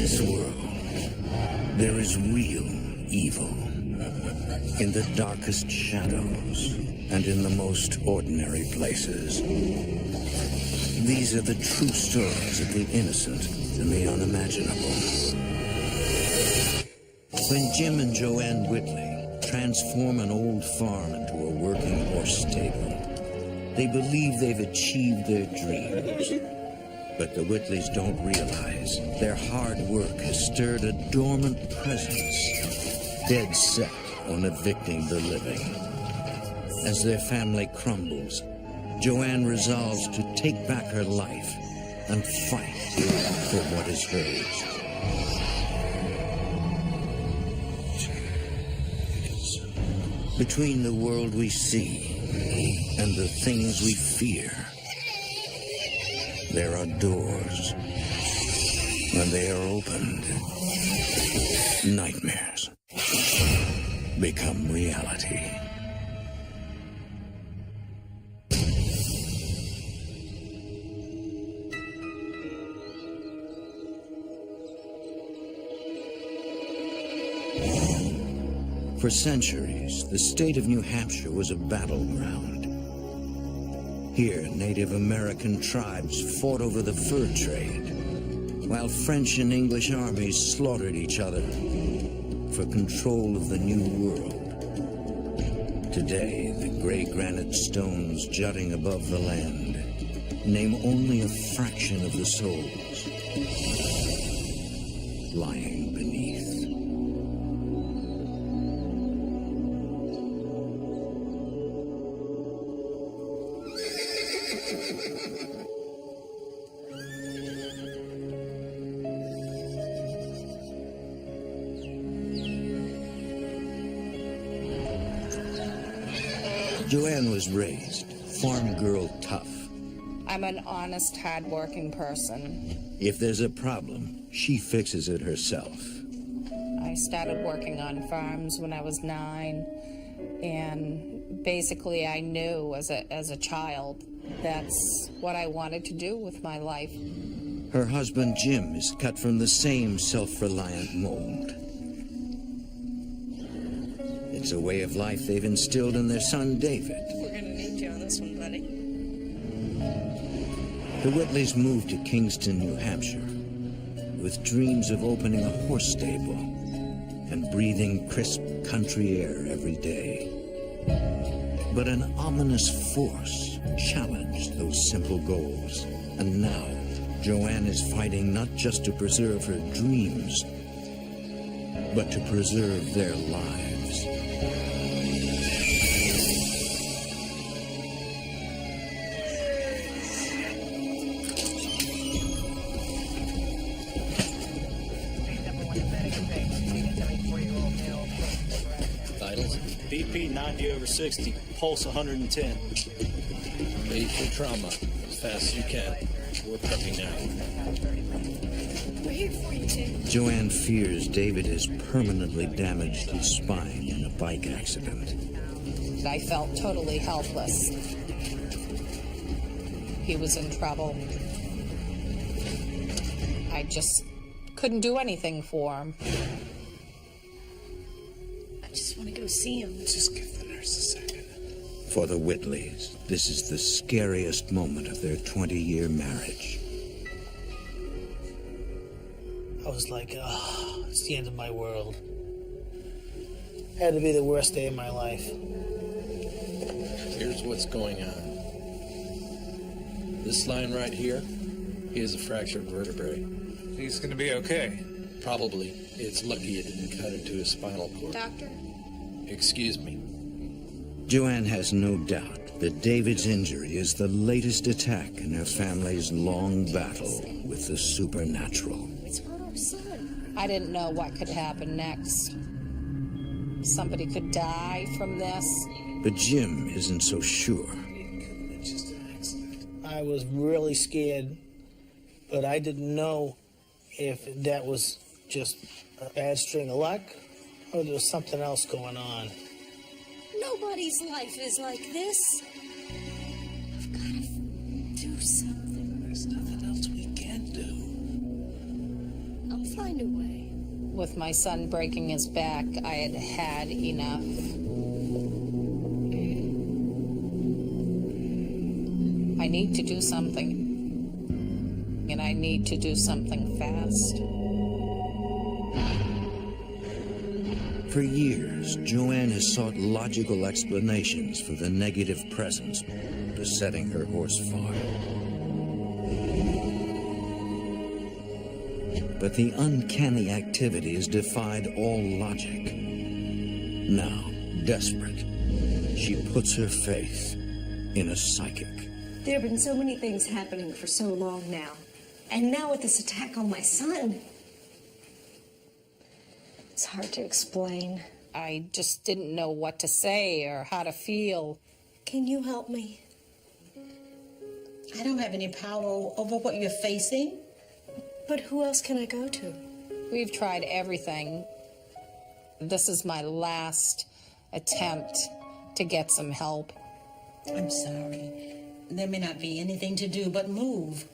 this world, there is real evil. In the darkest shadows and in the most ordinary places. These are the true stories of the innocent and the unimaginable. When Jim and Joanne Whitley transform an old farm into a working horse stable, they believe they've achieved their dreams. But the Whitleys don't realize their hard work has stirred a dormant presence, dead set on evicting the living. As their family crumbles, Joanne resolves to take back her life and fight for what is hers. Between the world we see and the things we fear, there are doors. When they are opened, nightmares become reality. For centuries, the state of New Hampshire was a battleground. Here, Native American tribes fought over the fur trade, while French and English armies slaughtered each other for control of the New World. Today, the gray granite stones jutting above the land name only a fraction of the souls lying beneath. Joanne was raised farm girl tough. I'm an honest, hard-working person. If there's a problem, she fixes it herself. I started working on farms when I was 9, and basically I knew as a child that's what I wanted to do with my life. Her husband Jim is cut from the same self-reliant mold. It's a way of life they've instilled in their son David. We're gonna need you on this one, buddy. The Whitleys moved to Kingston, New Hampshire, with dreams of opening a horse stable and breathing crisp country air every day. But an ominous force challenged those simple goals. And now, Joanne is fighting not just to preserve her dreams, but to preserve their lives. Vitals? BP 90/60, pulse 110. Wait for trauma as fast as you can. We're prepping now. We're here for you, Jim. Joanne fears David has permanently damaged his spine in a bike accident. I felt totally helpless. He was in trouble. I just couldn't do anything for him. I just want to go see him. Just give the nurse a second. For the Whitleys, this is the scariest moment of their 20-year marriage. I was like, oh, it's the end of my world. Had to be the worst day of my life. Here's what's going on. This line right here, he has a fractured vertebrae. He's gonna be okay. Probably. It's lucky it didn't cut into his spinal cord. Doctor? Excuse me. Joanne has no doubt that David's injury is the latest attack in her family's long battle with the supernatural. It's hurt our son. I didn't know what could happen next. Somebody could die from this. But Jim isn't so sure. It's just an accident. I was really scared, but I didn't know if that was just a bad string of luck or there was something else going on. Nobody's life is like this. I've got to do something. There's nothing else we can do. I'll find a with my son breaking his back, I had had enough. I need to do something. And I need to do something fast. For years, Joanne has sought logical explanations for the negative presence besetting her horse farm. But the uncanny activity has defied all logic. Now, desperate, she puts her faith in a psychic. There have been so many things happening for so long now. And now with this attack on my son, it's hard to explain. I just didn't know what to say or how to feel. Can you help me? I don't have any power over what you're facing. But who else can I go to? We've tried everything. This is my last attempt to get some help. I'm sorry. There may not be anything to do but move.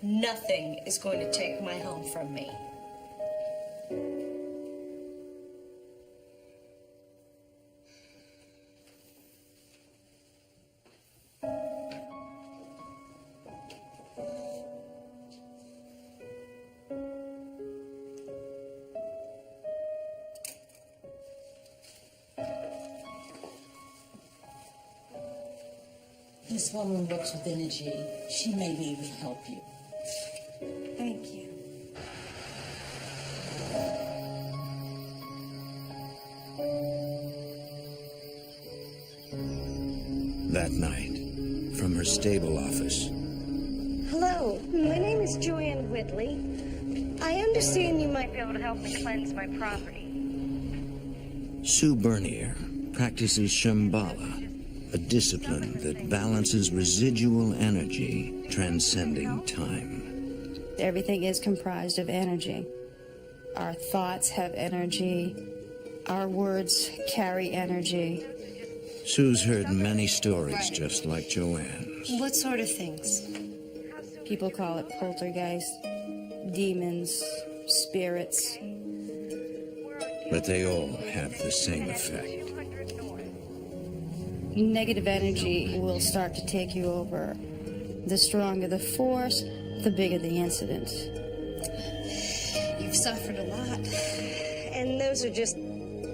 Nothing is going to take my home from me. This woman works with energy. She may be able to help you. Thank you. That night, from her stable office, Hello, my name is Joanne Whitley. I understand you might be able to help me cleanse my property. Sue Bernier practices Shambhala, a discipline that balances residual energy transcending time. Everything is comprised of energy. Our thoughts have energy. Our words carry energy. Sue's heard many stories just like Joanne's. What sort of things? People call it poltergeist, demons, spirits. But they all have the same effect. Negative energy will start to take you over. The stronger the force, the bigger the incident. You've suffered a lot. And those are just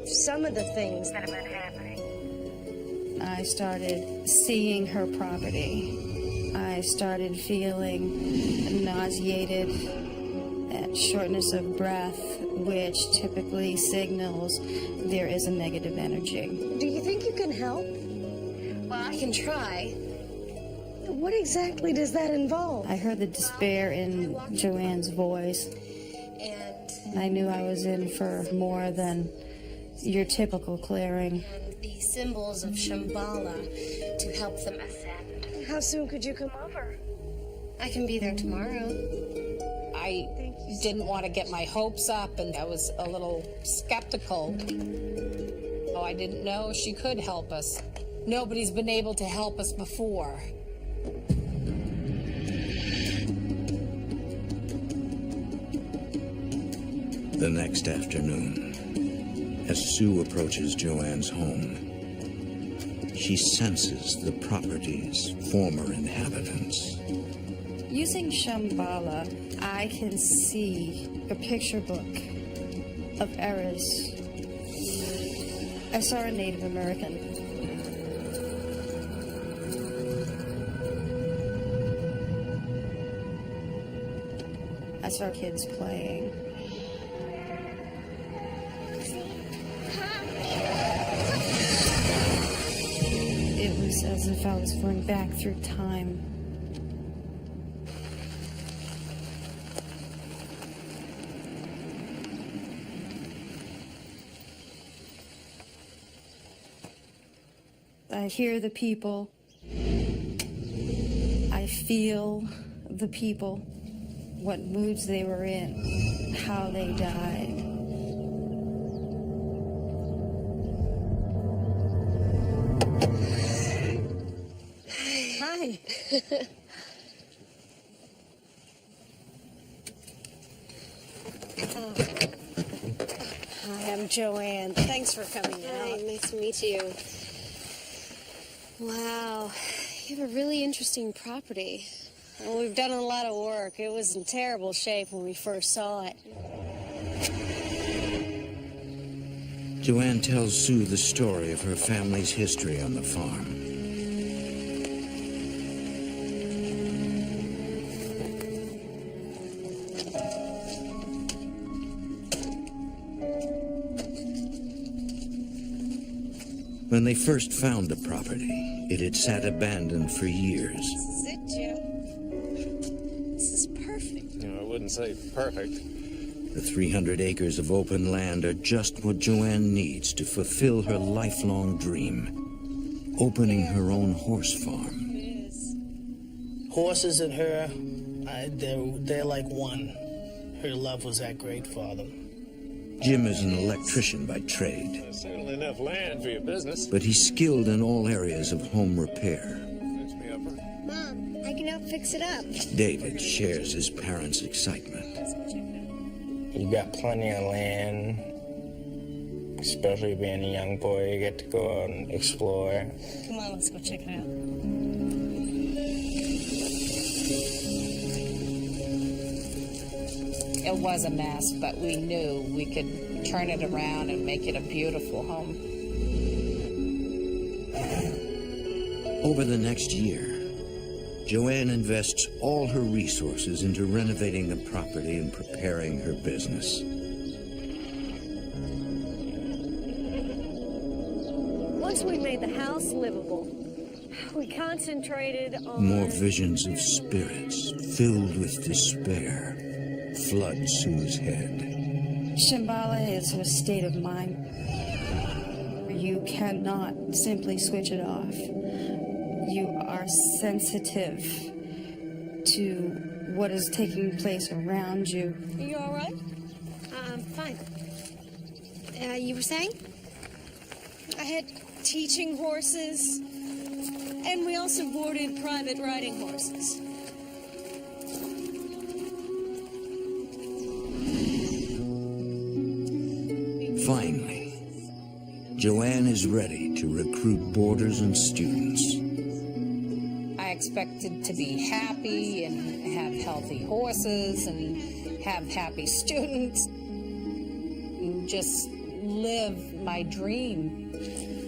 some of the things that have been happening. I started seeing her property. I started feeling nauseated, and shortness of breath, which typically signals there is a negative energy. Do you think you can help? Well, I can try. What exactly does that involve? I heard the despair in Joanne's voice. And I knew I was in for more than your typical clearing. the symbols of Shambhala to help them ascend. How soon could you come over? I can be there tomorrow. I didn't want to get my hopes up, and I was a little skeptical. Oh, I didn't know she could help us. Nobody's been able to help us before. The next afternoon, as Sue approaches Joanne's home, she senses the property's former inhabitants. Using Shambhala, I can see a picture book of Epis. I saw a Native American. I saw kids playing. It was as if I was going back through time. I hear the people. I feel the people, what moods they were in, how they died. Hi. Joanne. Thanks for coming out. Hi, nice to meet you. Wow, you have a really interesting property. Well, we've done a lot of work. It was in terrible shape when we first saw it. Joanne tells Sue the story of her family's history on the farm. When they first found the property, it had sat abandoned for years. This is it, Jim. This is perfect. You know, I wouldn't say perfect. The 300 acres of open land are just what Joanne needs to fulfill her lifelong dream, opening her own horse farm. It is. Horses and her, they're like one. Her love was that great for them. Jim is an electrician by trade, There's certainly enough land for your business. but he's skilled in all areas of home repair. Fix me up. Mom, I can help fix it up. David shares his parents' excitement. You got plenty of land, especially being a young boy. You get to go out and explore. Come on, let's go check it out. It was a mess, but we knew we could turn it around and make it a beautiful home. Over the next year, Joanne invests all her resources into renovating the property and preparing her business. Once we made the house livable, we concentrated on... More visions of spirits filled with despair flood Sue's head. Shambhala is a state of mind where you cannot simply switch it off. You are sensitive to what is taking place around you. Are you all right? Fine. You were saying? I had teaching horses, and we also boarded private riding horses. Finally, Joanne is ready to recruit boarders and students. I expected to be happy and have healthy horses and have happy students and just live my dream.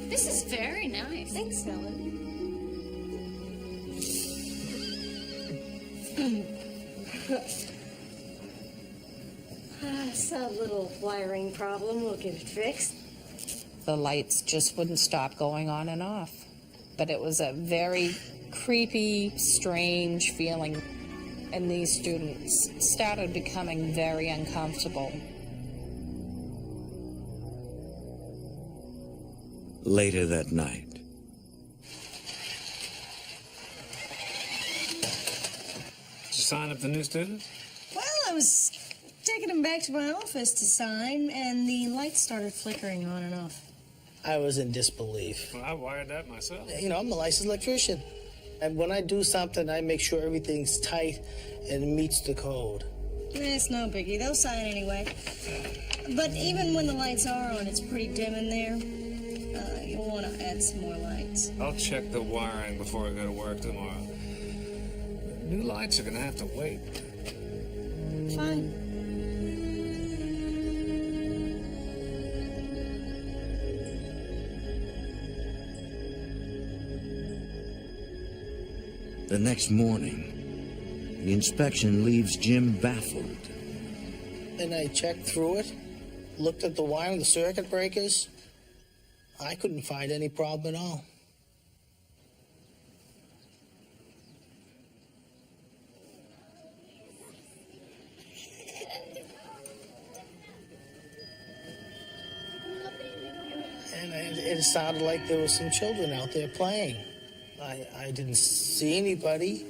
This is very nice. Thanks, Helen. Some little wiring problem. We'll get it fixed. The lights just wouldn't stop going on and off. But it was a very creepy, strange feeling. And these students started becoming very uncomfortable. Later that night, Did you sign up the new students? Well, I was taking them back to my office to sign, and the lights started flickering on and off. I was in disbelief. Well, I wired that myself. You know, I'm a licensed electrician. And when I do something, I make sure everything's tight and meets the code. It's no biggie. They'll sign anyway. But even when the lights are on, it's pretty dim in there. You'll want to add some more lights. I'll check the wiring before I go to work tomorrow. New lights are gonna have to wait. Fine. the next morning, the inspection leaves Jim baffled. And I checked through it, looked at the wiring, the circuit breakers. I couldn't find any problem at all. And it sounded like there were some children out there playing. I didn't see anybody.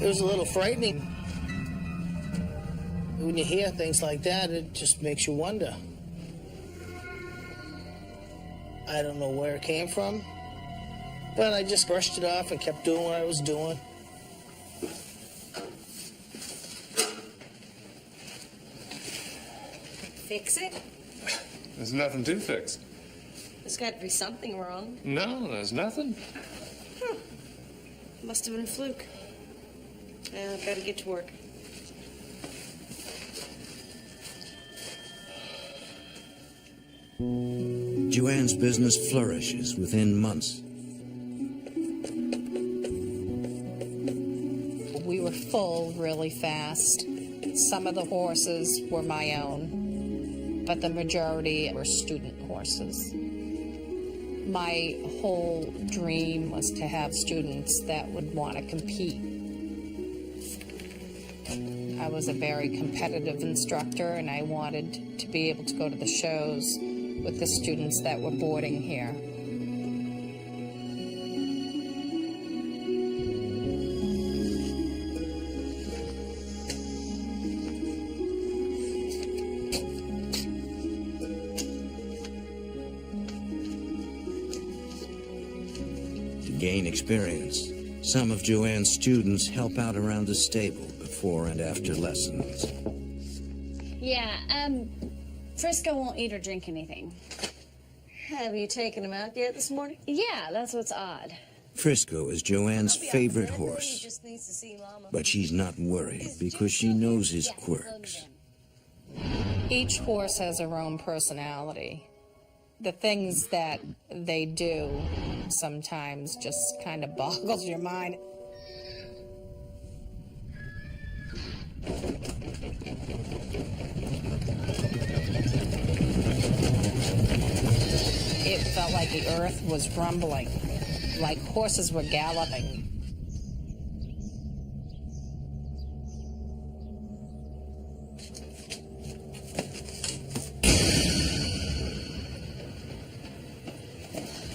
It was a little frightening. When you hear things like that, it just makes you wonder. I don't know where it came from, but I just brushed it off and kept doing what I was doing. Fix it? There's nothing to fix. There's got to be something wrong. No, there's nothing. Must have been a fluke. Now I've got to get to work. Joanne's business flourishes within months. We were full really fast. Some of the horses were my own, but the majority were student horses. My whole dream was to have students that would want to compete. I was a very competitive instructor, and I wanted to be able to go to the shows with the students that were boarding here. To gain experience, some of Joanne's students help out around the stable before and after lessons. Yeah, Frisco won't eat or drink anything. Have you taken him out yet this morning? Yeah, that's what's odd. Frisco is Joanne's favorite He horse, just needs to see Mama. but she's not worried because she knows his quirks. Each horse has her own personality. The things that they do sometimes just kind of boggles your mind. It felt like the earth was rumbling, like horses were galloping.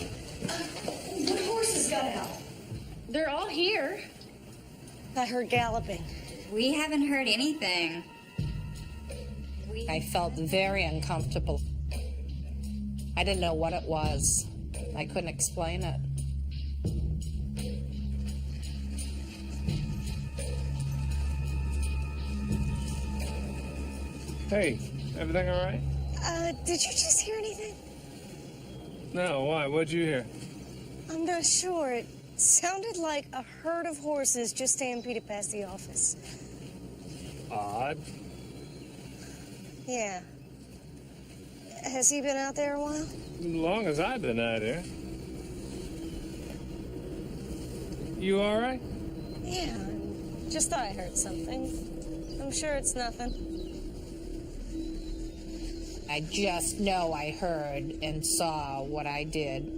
What horses got out? They're all here. I heard galloping. We haven't heard anything. I felt very uncomfortable. I didn't know what it was. I couldn't explain it. Hey, everything all right? Did you just hear anything? No, why? What'd you hear? I'm not sure. It sounded like a herd of horses just stampeded past the office. Odd. Yeah. Has he been out there a while? As long as I've been out here. You all right? Yeah. Just thought I heard something. I'm sure it's nothing. I just know I heard and saw what I did.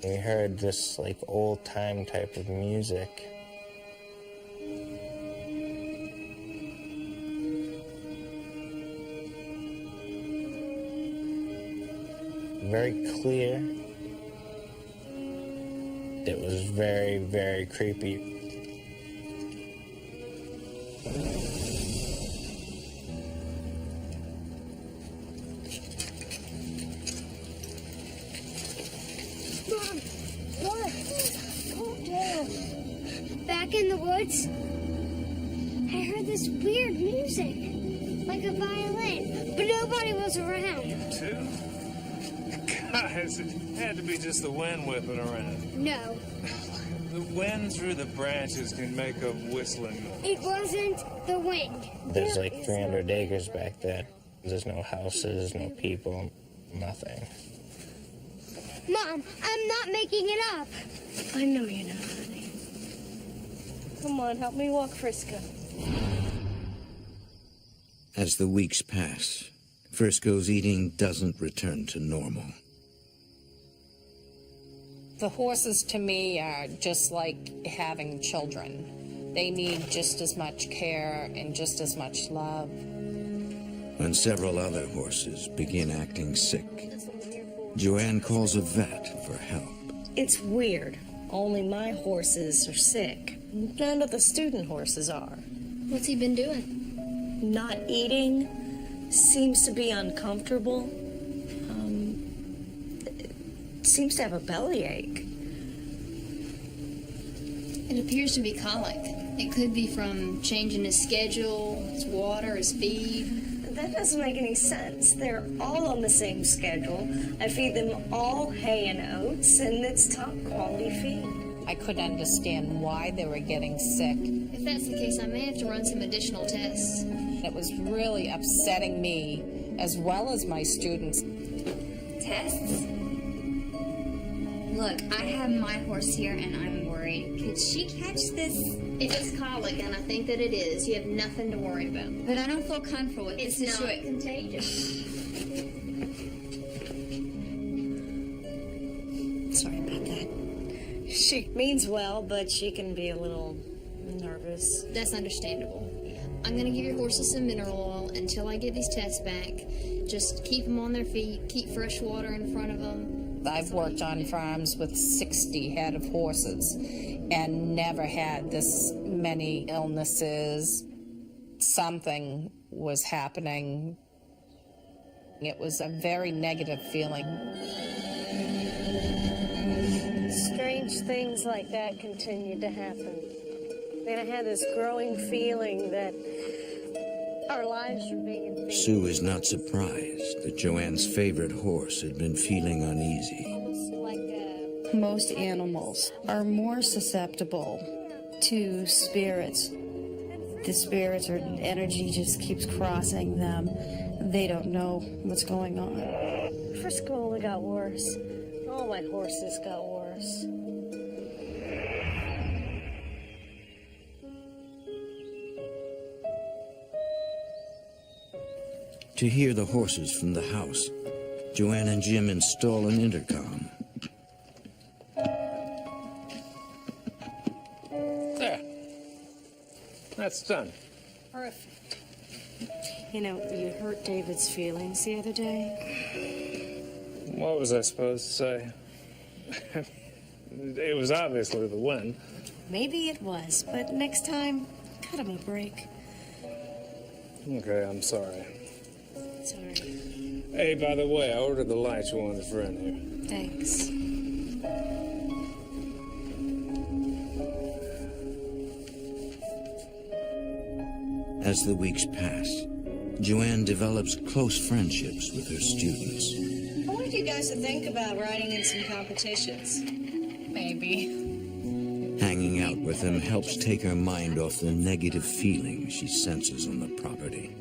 We heard this like old time type of music. Very clear. It was very, very creepy. Mom, what? Calm down. Back in the woods, I heard this weird music, like a violin, but nobody was around. Too? Guys, it had to be just the wind whipping around. No, The wind through the branches can make a whistling noise. it wasn't the wind. There's like 300 acres back there. There's no houses, no people, nothing. Mom, I'm not making it up. I know you're not, honey. Come on, help me walk Frisco. As the weeks pass, Frisco's eating doesn't return to normal. The horses to me are just like having children. They need just as much care and just as much love. when several other horses begin acting sick. Joanne calls a vet for help. It's weird. Only my horses are sick. None of the student horses are. What's he been doing? Not eating. Seems to be uncomfortable. Seems to have a bellyache. It appears to be colic. It could be from changing his schedule, his water, his feed. That doesn't make any sense. They're all on the same schedule. I feed them all hay and oats, and it's top quality feed. I couldn't understand why they were getting sick. If that's the case, I may have to run some additional tests. It was really upsetting me as well as my students. Tests? Look, I have my horse here and I'm worried. Could she catch this? If it's colic, and I think that it is, you have nothing to worry about. But I don't feel comfortable with It's this not situation. contagious. Sorry about that. She means well, but she can be a little nervous. That's understandable. I'm going to give your horses some mineral oil until I get these tests back. Just keep them on their feet, keep fresh water in front of them. I've worked on farms with 60 head of horses and never had this many illnesses. Something was happening. It was a very negative feeling. Strange things like that continued to happen. Then I had this growing feeling that our lives were being invaded. Sue is not surprised that Joanne's favorite horse had been feeling uneasy. Most animals are more susceptible to spirits. The spirits or energy just keeps crossing them. They don't know what's going on. Frisco only got worse. All my horses got worse. To hear the horses from the house, Joanne and Jim install an intercom. There. That's done. Perfect. You know, you hurt David's feelings the other day. What was I supposed to say? It was obviously the wind. Maybe it was, but next time, cut him a break. Okay, I'm sorry. Sorry. Hey, by the way, I ordered the lights you wanted for in here. Thanks. As the weeks pass, Joanne develops close friendships with her students. I wanted you guys to think about riding in some competitions. Maybe. Hanging out with them helps take her mind off the negative feelings she senses on the property.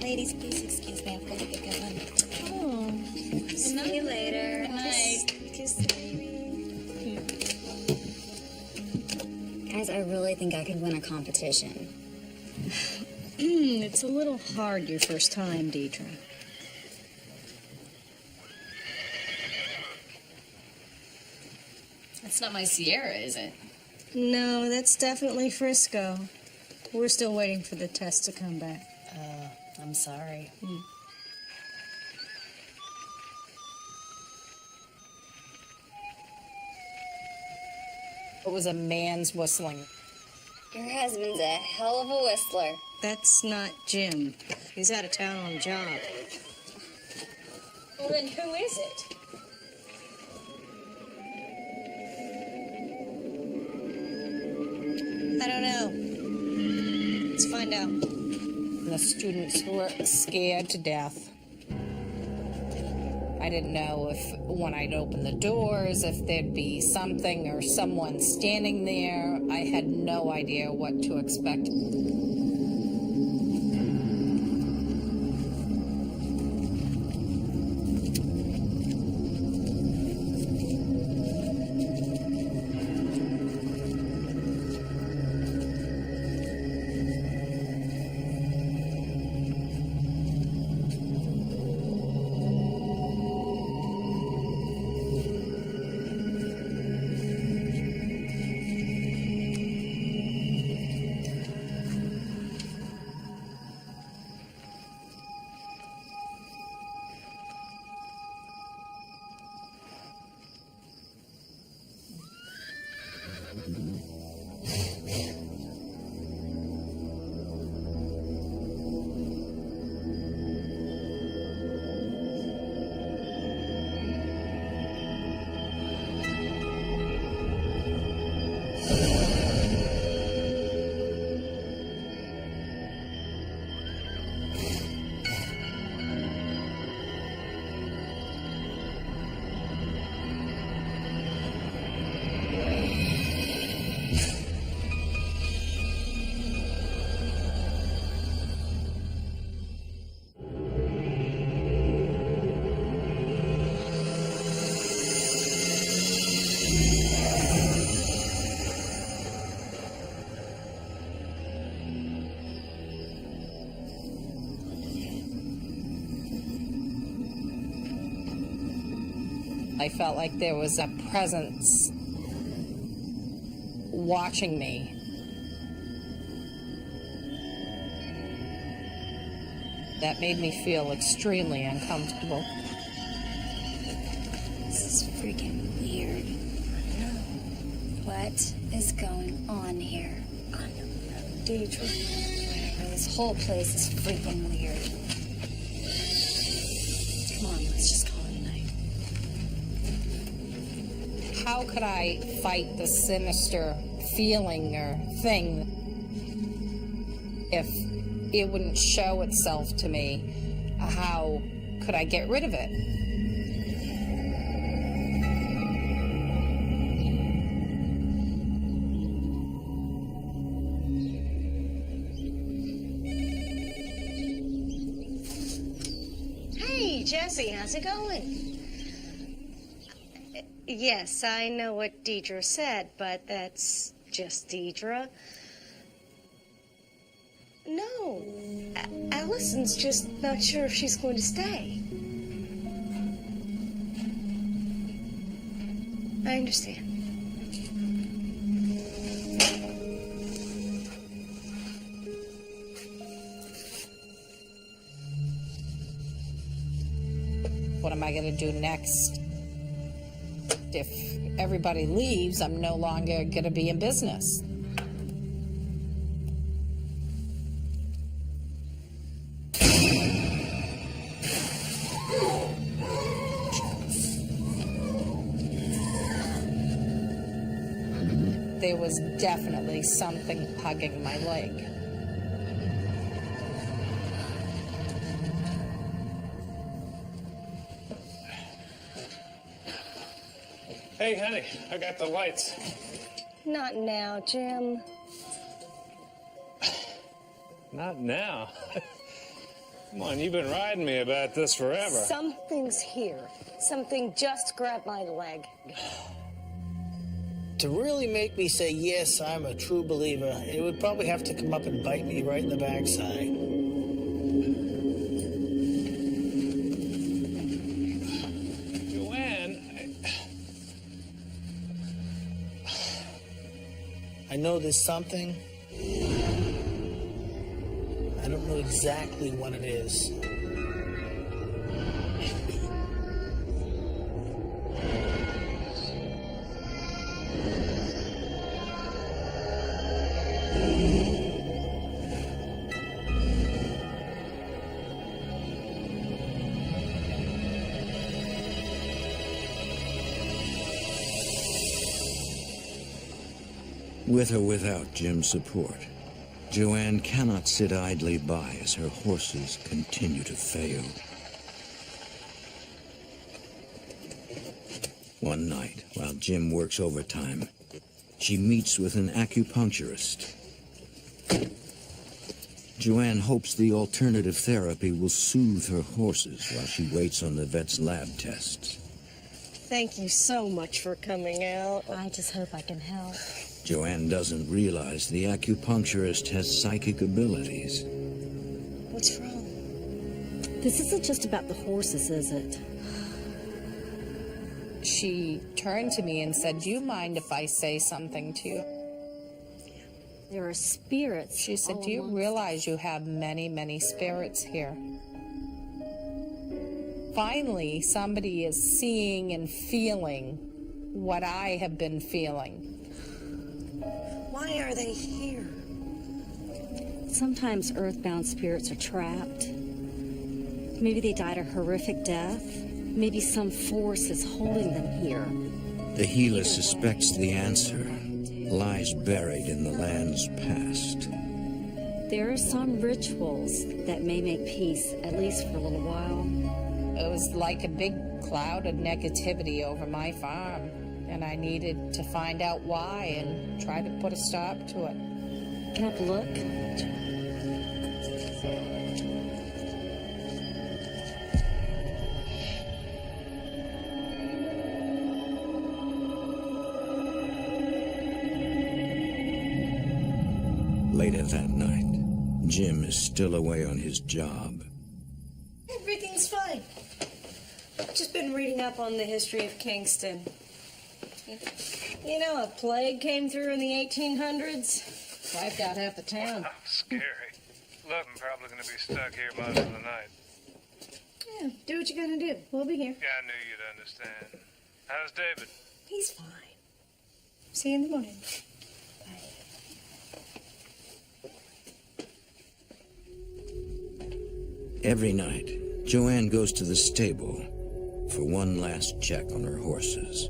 Ladies, please excuse me. I've got to get going. Oh. See you later. Good night. Kiss the baby. Guys, I really think I could win a competition. It's a little hard your first time, Deidre. That's not my Sierra, is it? No, that's definitely Frisco. We're still waiting for the test to come back. I'm sorry. It was a man's whistling. Your husband's a hell of a whistler. That's not Jim. He's out of town on a job. Well, then who is it? I don't know. Let's find out. The students were scared to death. I didn't know if when I'd open the doors, if there'd be something or someone standing there. I had no idea what to expect. I felt like there was a presence watching me. That made me feel extremely uncomfortable. This is freaking weird. What is going on here? Deidre. Whatever, this whole place is freaking weird. Come on, let's just call it a night. How could I fight the sinister feeling or thing if it wouldn't show itself to me? How could I get rid of it? Hey, Jesse, how's it going? Yes, I know what Deidre said, but that's just Deidre. No, Allison's just not sure if she's going to stay. I understand. What am I going to do next? If everybody leaves, I'm no longer going to be in business. There was definitely something hugging my leg. Hey, honey, I got the lights. Not now, Jim. Not now. Come on, you've been riding me about this forever. Something's here. Something just grabbed my leg. To really make me say, yes, I'm a true believer, it would probably have to come up and bite me right in the backside. I know there's something. I don't know exactly what it is. With or without Jim's support, Joanne cannot sit idly by as her horses continue to fail. One night, while Jim works overtime, she meets with an acupuncturist. Joanne hopes the alternative therapy will soothe her horses while she waits on the vet's lab tests. Thank you so much for coming out. I just hope I can help. Joanne doesn't realize the acupuncturist has psychic abilities. What's wrong? This isn't just about the horses, is it? She turned to me and said, "Do you mind if I say something to you?" There are spirits. She said, "Do you realize you have many, many spirits here?" Finally, somebody is seeing and feeling what I have been feeling. Why are they here? Sometimes earthbound spirits are trapped. Maybe they died a horrific death. Maybe some force is holding them here. The healer suspects the answer lies buried in the land's past. There are some rituals that may make peace, at least for a little while. It was like a big cloud of negativity over my farm, and I needed to find out why and try to put a stop to it. Can I have a look? Later that night, Jim is still away on his job. Everything's fine. Just been reading up on the history of Kingston. You know, a plague came through in the 1800s. Wiped out half the town. Scary. Look, I'm probably going to be stuck here most of the night. Yeah, do what you gotta do. We'll be here. Yeah, I knew you'd understand. How's David? He's fine. See you in the morning. Every night, Joanne goes to the stable for one last check on her horses.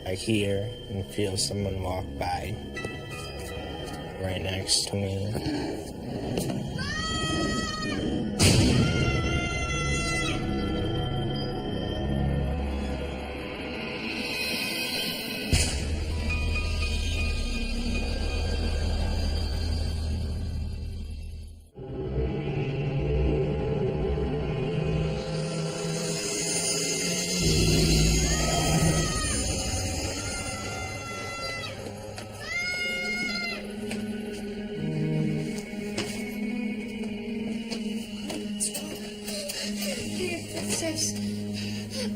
I hear and feel someone walk by right next to me.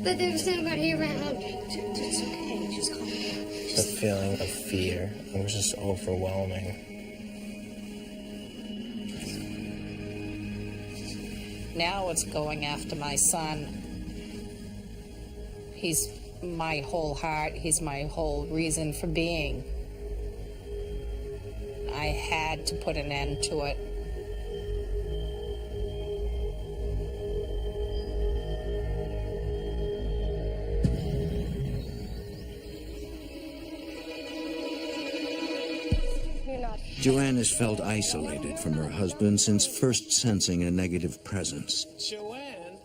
But there's nobody around. It's okay. Just calm down. The feeling of fear was just overwhelming. Now it's going after my son. He's my whole heart. He's my whole reason for being. I had to put an end to it. Joanne has felt isolated from her husband since first sensing a negative presence. Joanne?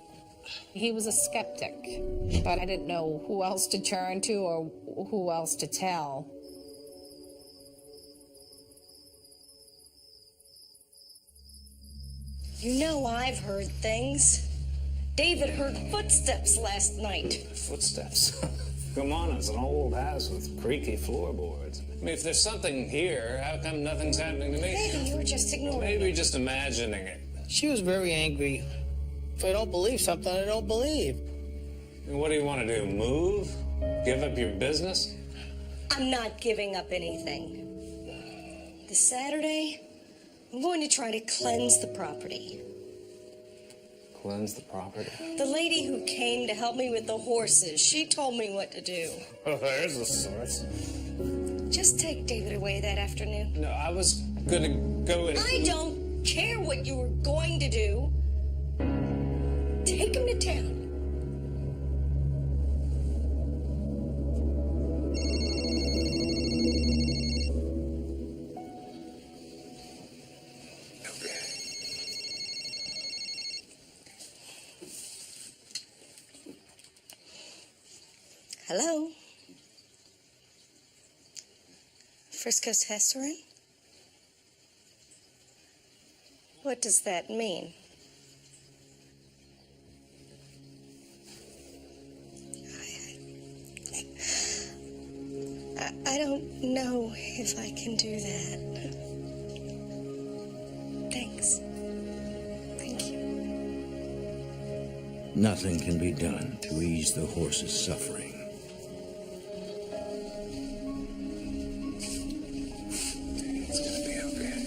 He was a skeptic, but I didn't know who else to turn to or who else to tell. You know I've heard things. David heard footsteps last night. Footsteps? Come on, it's an old house with creaky floorboards. I mean, if there's something here, how come nothing's happening to me? Maybe you were just ignoring Maybe me. just imagining it. She was very angry. If I don't believe something, I don't believe. And what do you want to do, move? Give up your business? I'm not giving up anything. This Saturday, I'm going to try to cleanse the property. Cleanse the property? The lady who came to help me with the horses, she told me what to do. Oh, there's a source. Just take David away that afternoon. No, I was gonna go and... I don't care what you were going to do. Take him to town. Hello? Frisco's Restaurant? What does that mean? I don't know if I can do that. Thanks. Thank you. Nothing can be done to ease the horse's suffering. It's gonna be okay.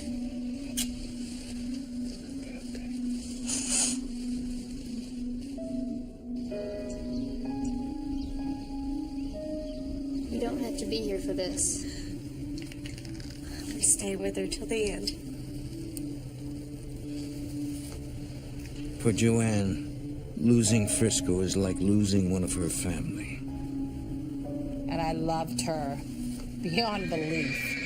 You don't have to be here for this. We stay with her till the end. For Joanne, losing Frisco is like losing one of her family. And I loved her beyond belief.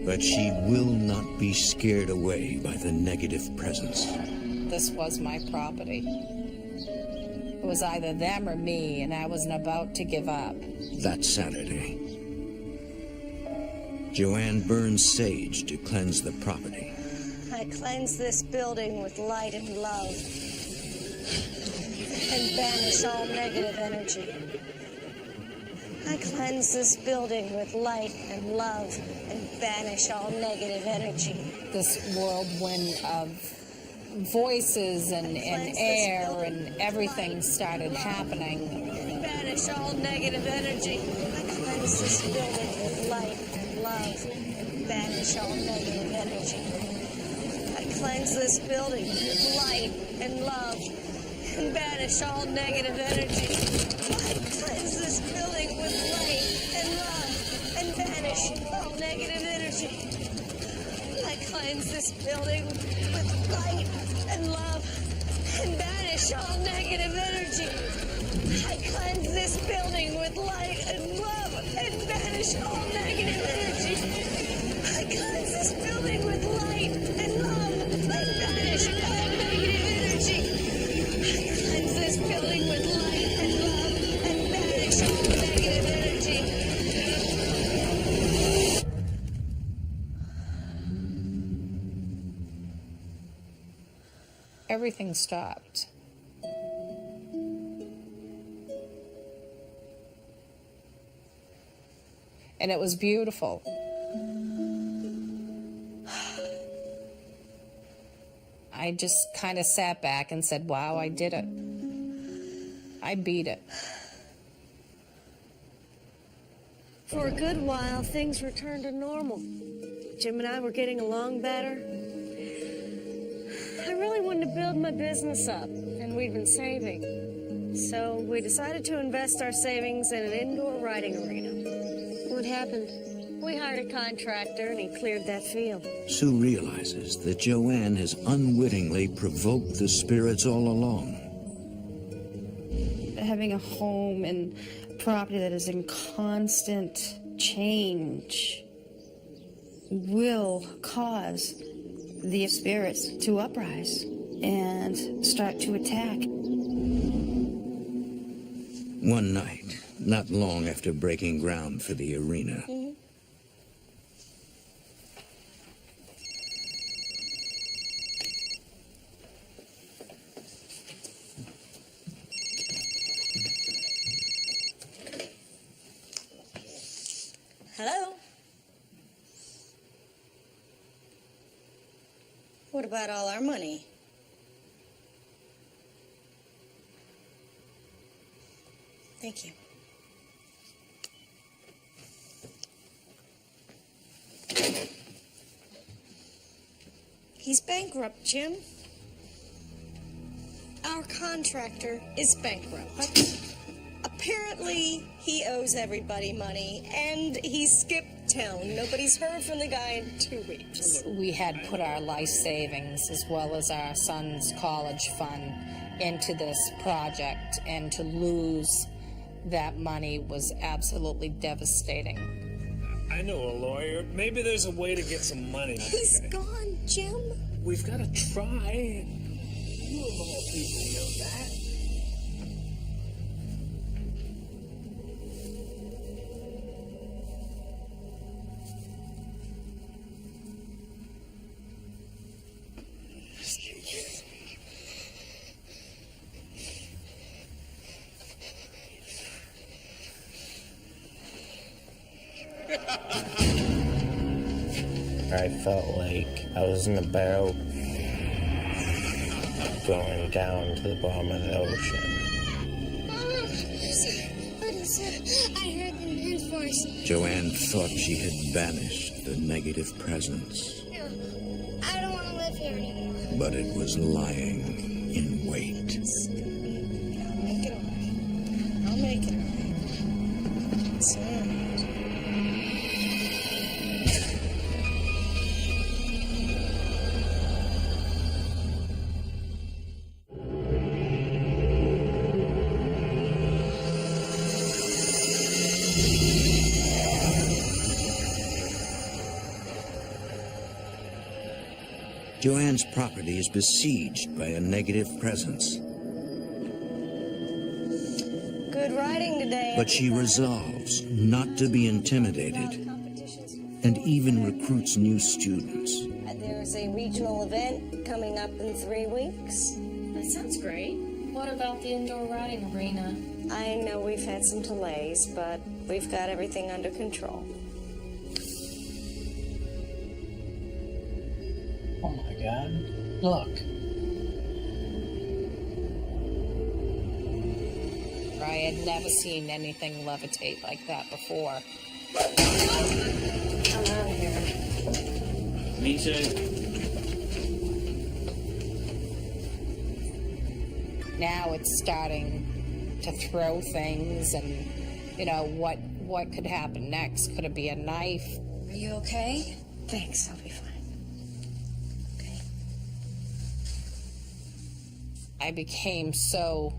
But she will not be scared away by the negative presence. This was my property. It was either them or me, and I wasn't about to give up. That Saturday, Joanne burns sage to cleanse the property. I cleanse this building with light and love and banish all negative energy. I cleanse this building with light and love and banish all negative energy. This whirlwind of voices and air and everything started happening. Banish all negative energy. I cleanse this building with light and love and banish all negative energy. I cleanse this building with light and love and banish all negative energy. I cleanse this building with light and love and banish all negative energy. I cleanse this building with light and love and banish all negative energy. I cleanse this building with light and love and banish all negative energy. I cleanse this building with light and love and banish all negative energy. I cleanse this building with light and love and banish all negative energy. Everything stopped. And it was beautiful. I just kind of sat back and said, wow, I did it. I beat it. For a good while, things returned to normal. Jim and I were getting along better. I really wanted to build my business up, and we'd been saving. So we decided to invest our savings in an indoor riding arena. What happened? We hired a contractor, and he cleared that field. Sue realizes that Joanne has unwittingly provoked the spirits all along. Having a home and property that is in constant change will cause the spirits to uprise and start to attack. One night, not long after breaking ground for the arena, Hello? What about all our money? Thank you. He's bankrupt, Jim. Our contractor is bankrupt. Apparently, he owes everybody money, and he skipped town. Nobody's heard from the guy in 2 weeks. We had put our life savings as well as our son's college fund into this project, and to lose that money was absolutely devastating. I know a lawyer. Maybe there's a way to get some money. He's gone, Jim. We've got to try. You of all people know that. I felt like I was in a barrel going down to the bottom of the ocean. What is it? I heard the man's voice. Joanne thought she had banished the negative presence, No, I don't want to live here anymore. but it was lying in wait. I'll make it all right. I'll make it all right. It's all right. Joanne's property is besieged by a negative presence, Good riding today. but she resolves not to be intimidated and even recruits new students. There's a regional event coming up in 3 weeks. That sounds great. What about the indoor riding arena? I know we've had some delays, but we've got everything under control. Oh my God. Look. I had never seen anything levitate like that before. I'm out of here. Me too. Now it's starting to throw things, and you know what could happen next. Could it be a knife? Are you okay? Thanks, I'll be fine. I became so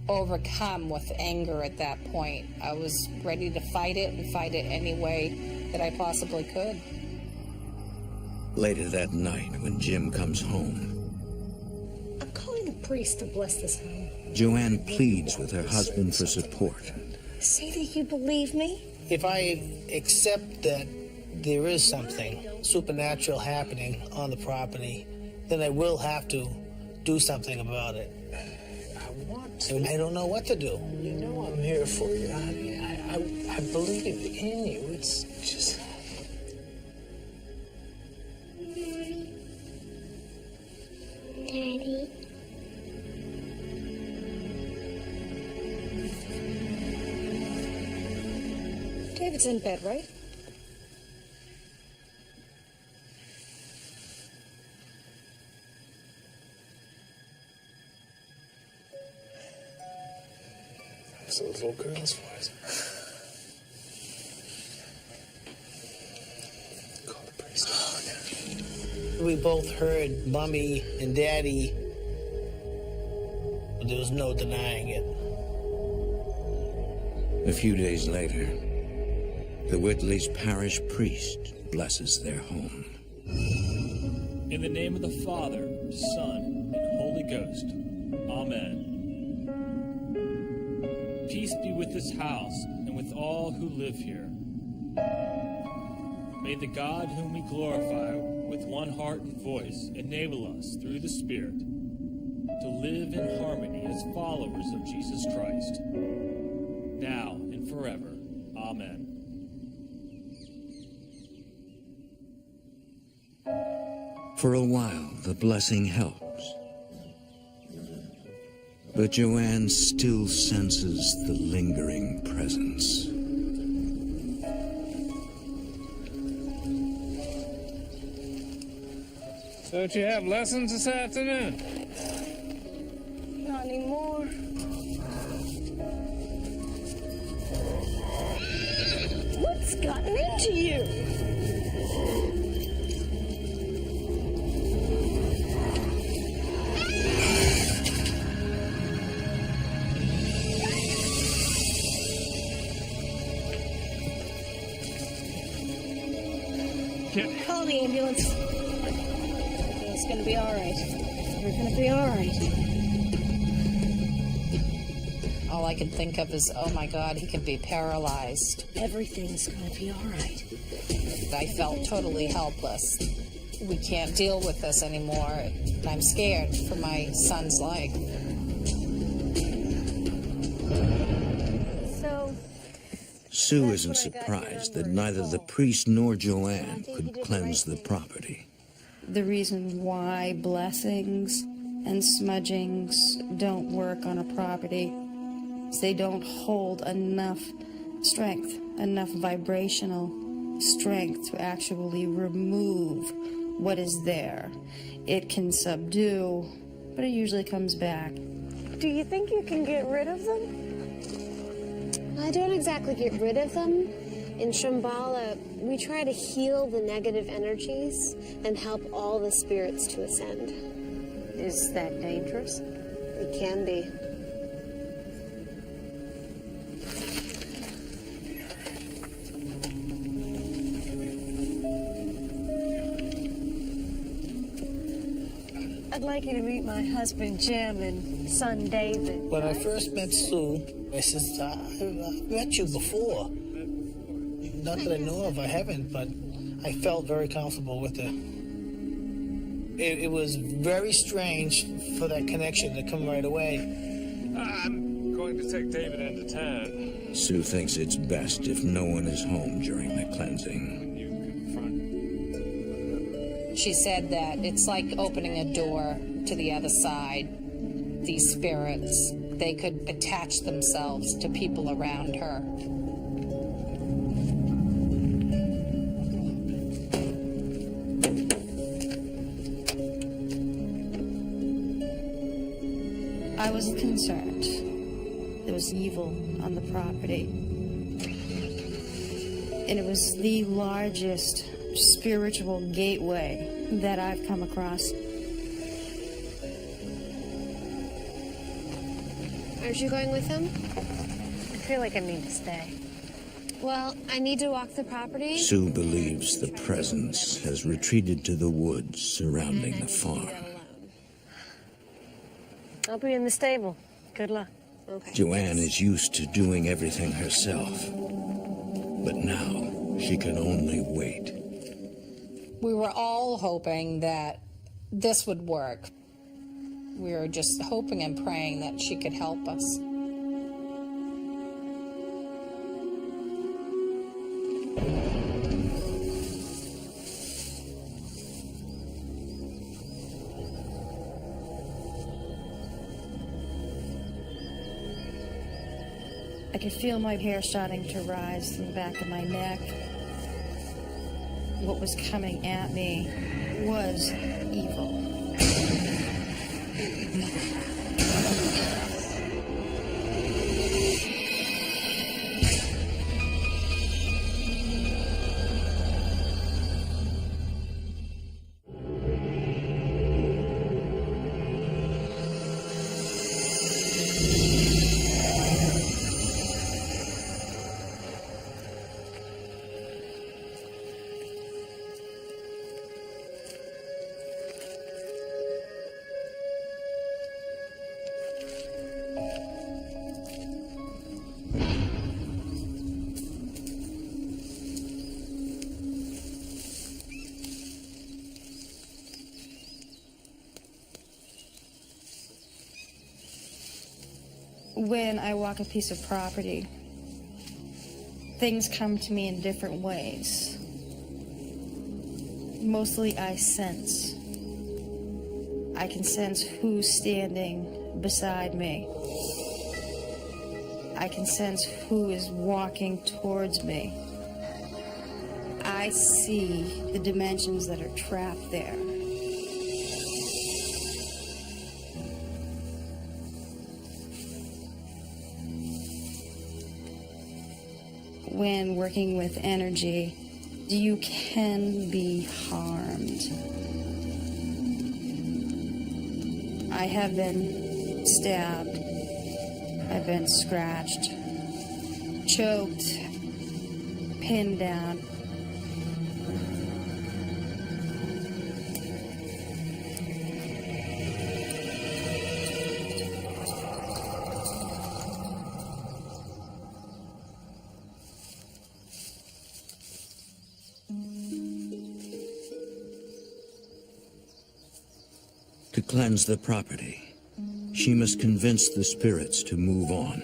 overcome with anger at that point. I was ready to fight it and fight it any way that I possibly could. Later that night, when Jim comes home, I'm calling a priest to bless this home. Joanne pleads with her husband for support. Say that you believe me. If I accept that there is something supernatural happening on the property, then I will have to do something about it. I want to. And I don't know what to do. You know I'm here for you, honey. I believe in you. It's just... Daddy. David's in bed, right? It's a little girl's voice. Call the priest. We both heard Mommy and Daddy, but there was no denying it. A few days later, the Whitley's parish priest blesses their home. In the name of the Father, Son, and Holy Ghost. Amen. Peace be with this house and with all who live here. May the God whom we glorify with one heart and voice enable us through the Spirit to live in harmony as followers of Jesus Christ, now and forever. Amen. For a while, the blessing helps. But Joanne still senses the lingering presence. Don't you have lessons this afternoon? Not anymore. What's gotten into you? Call the ambulance. Everything's gonna be all right. We're gonna be all right. All I could think of is, oh my God, he could be paralyzed. Everything's gonna be all right. I felt totally helpless. We can't deal with this anymore. And I'm scared for my son's life. Sue isn't surprised that neither the priest nor Joanne could cleanse the property. The reason why blessings and smudgings don't work on a property is they don't hold enough strength, enough vibrational strength to actually remove what is there. It can subdue, but it usually comes back. Do you think you can get rid of them? I don't exactly get rid of them. In Shambhala, we try to heal the negative energies and help all the spirits to ascend. Is that dangerous? It can be. I'd like you to meet my husband Jim and son David. When I first met Sue, I said, I've met you before. Not that I know of, I haven't, but I felt very comfortable with her. It was very strange for that connection to come right away. I'm going to take David into town. Sue thinks it's best if no one is home during the cleansing. She said that it's like opening a door to the other side. These spirits, they could attach themselves to people around her. I was concerned. There was evil on the property. And it was the largest spiritual gateway that I've come across. Aren't you going with him? I feel like I need to stay. Well, I need to walk the property. Sue believes the presence has retreated to the woods surrounding the farm. I'll be in the stable. Good luck. Okay. Joanne is used to doing everything herself, but now she can only wait. We were all hoping that this would work. We were just hoping and praying that she could help us. I could feel my hair starting to rise from the back of my neck. What was coming at me was evil. When I walk a piece of property, things come to me in different ways. Mostly I sense. I can sense who's standing beside me. I can sense who is walking towards me. I see the dimensions that are trapped there. When working with energy, you can be harmed. I have been stabbed. I've been scratched, choked, pinned down. To cleanse the property, she must convince the spirits to move on.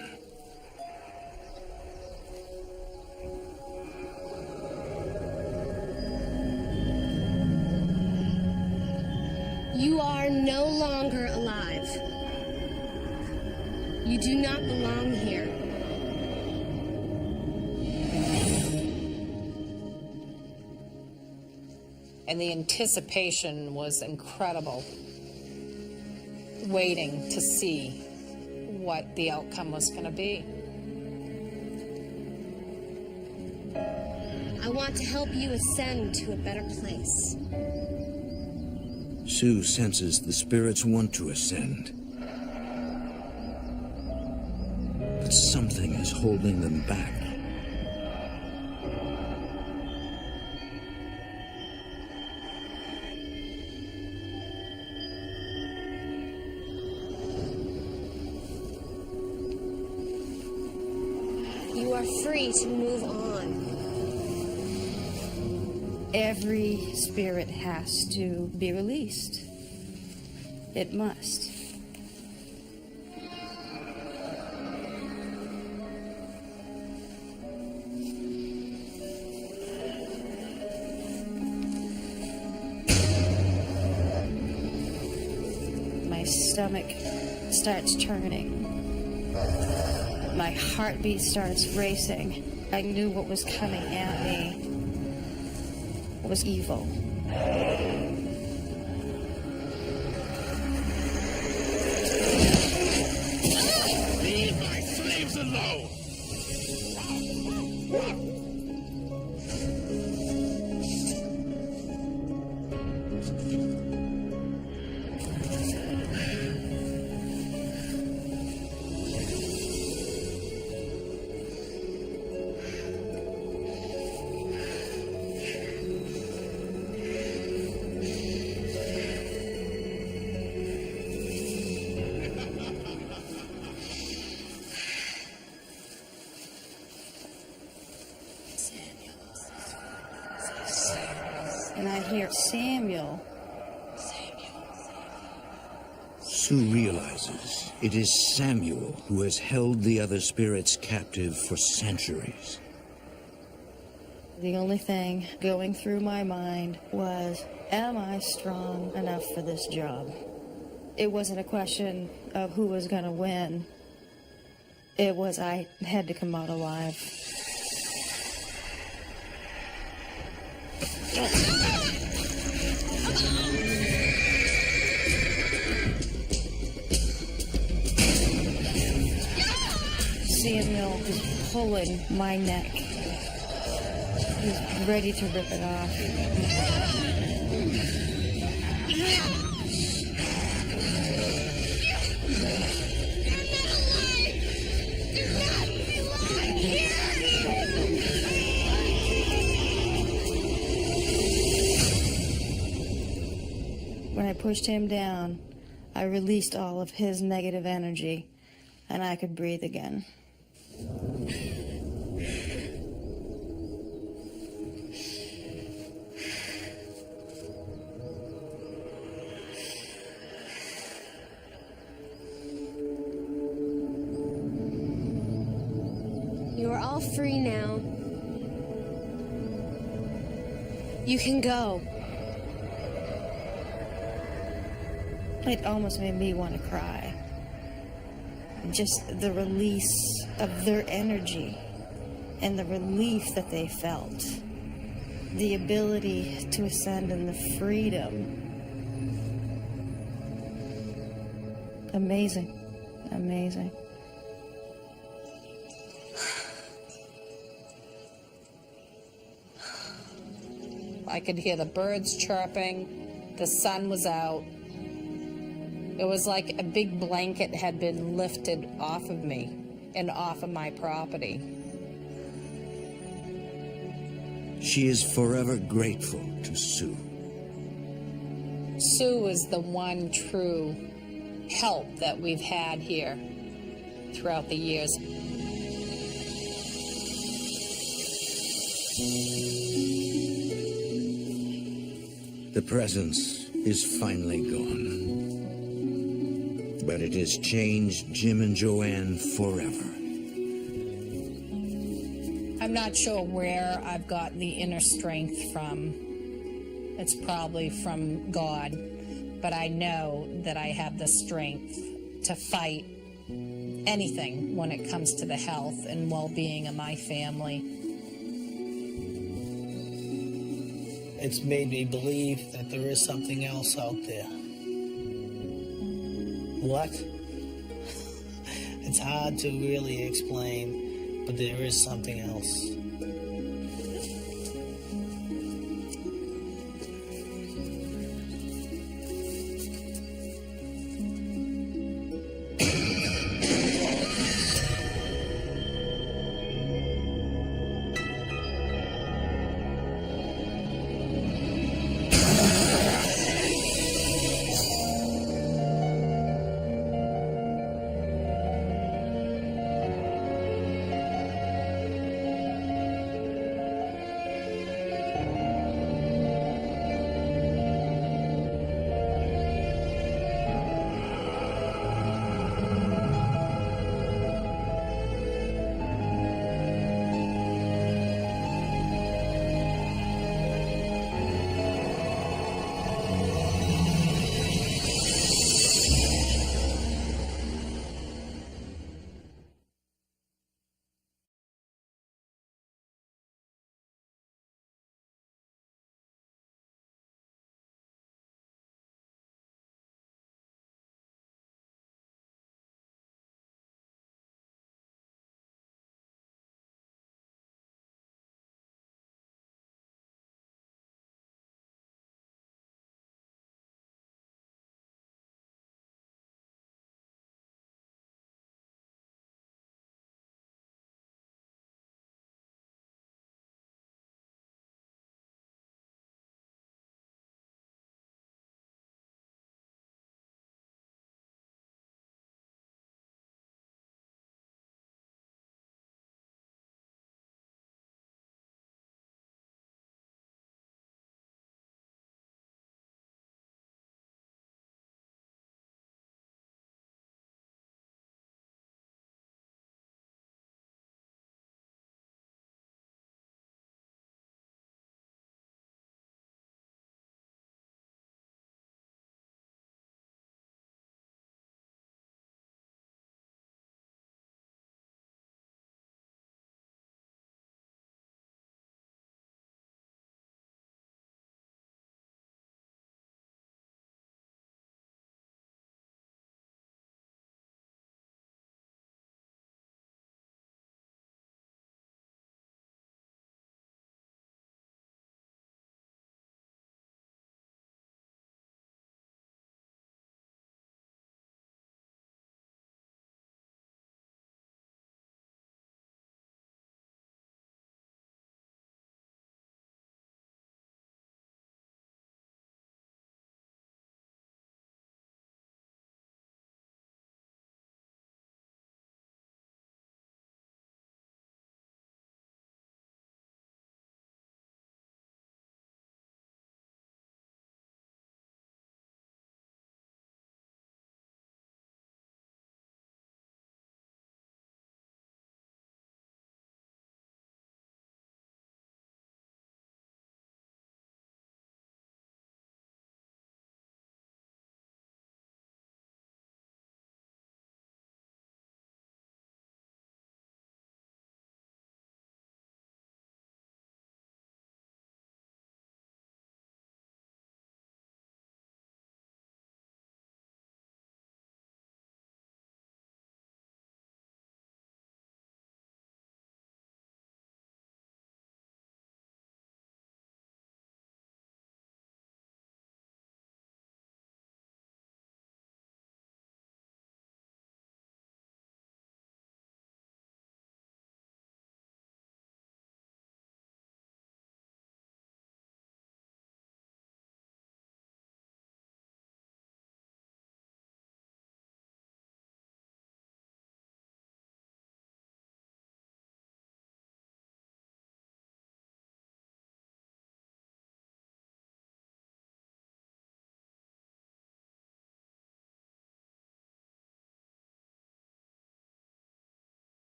You do not belong here. And the anticipation was incredible, waiting to see what the outcome was going to be. I want to help you ascend to a better place. Sue senses the spirits want to ascend. But something is holding them back. You are free to move on. Every spirit has to be released. It must. My stomach starts turning. My heartbeat starts racing. I knew what was coming at me was evil. Leave my slaves alone! And I hear Samuel. Sue realizes it is Samuel who has held the other spirits captive for centuries. The only thing going through my mind was, am I strong enough for this job? It wasn't a question of who was going to win. It was I had to come out alive. Samuel is pulling my neck. He's ready to rip it off. When I pushed him down, I released all of his negative energy, and I could breathe again. You are all free now. You can go. It almost made me want to cry. Just the release of their energy and the relief that they felt. The ability to ascend and the freedom. Amazing. Amazing. I could hear the birds chirping. The sun was out. It was like a big blanket had been lifted off of me and off of my property. She is forever grateful to Sue. Sue is the one true help that we've had here throughout the years. The presence is finally gone. But it has changed Jim and Joanne forever. I'm not sure where I've got the inner strength from. It's probably from God, but I know that I have the strength to fight anything when it comes to the health and well-being of my family. It's made me believe that there is something else out there. What? It's hard to really explain, but there is something else.